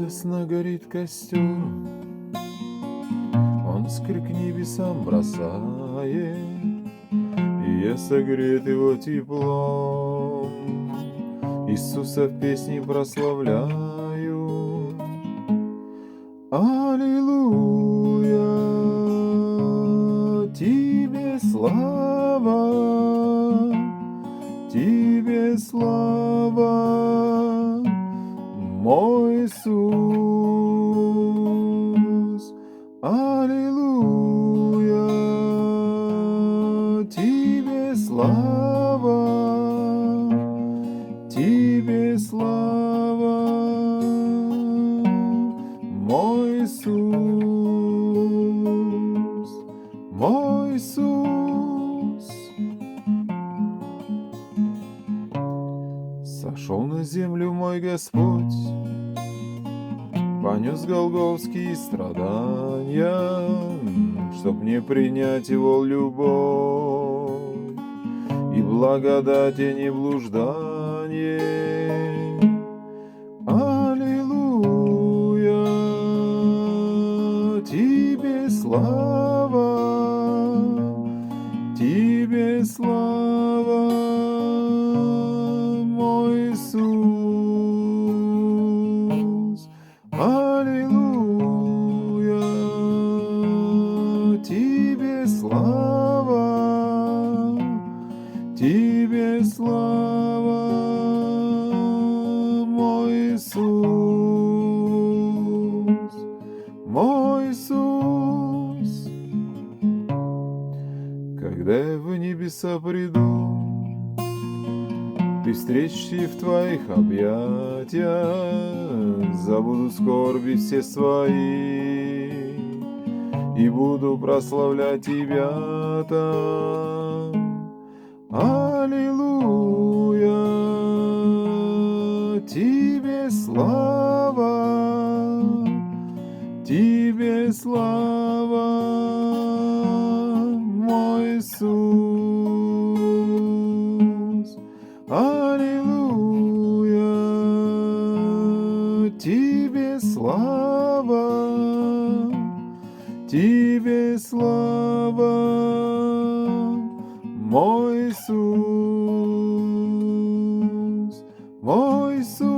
Ясно горит костер, он скрик к небесам бросает, и я согрет его теплом. Иисуса в песне прославляю. Аллилуйя, Тебе слава, Тебе слава, мой Иисус. Аллилуйя, Тебе слава, Тебе слава, мой Иисус, мой Иисус. Сошел на землю мой Господь, понес голгофские страдания, чтоб мне принять его любовь и благодать, и не блуждание. Аллилуйя, Тебе слава, Тебе слава, мой Иисус. Аллилуйя, Тебе слава, Тебе слава, мой Иисус, мой Иисус. Когда я в небеса приду, Ты встретишь и в Твоих объятиях, забуду скорби все свои и буду прославлять Тебя там. Аллилуйя, Тебе слава, Тебе слава, мой Иисус. Аллилуйя, Тебе слава, Тебе слава, мой Иисус, мой Иисус.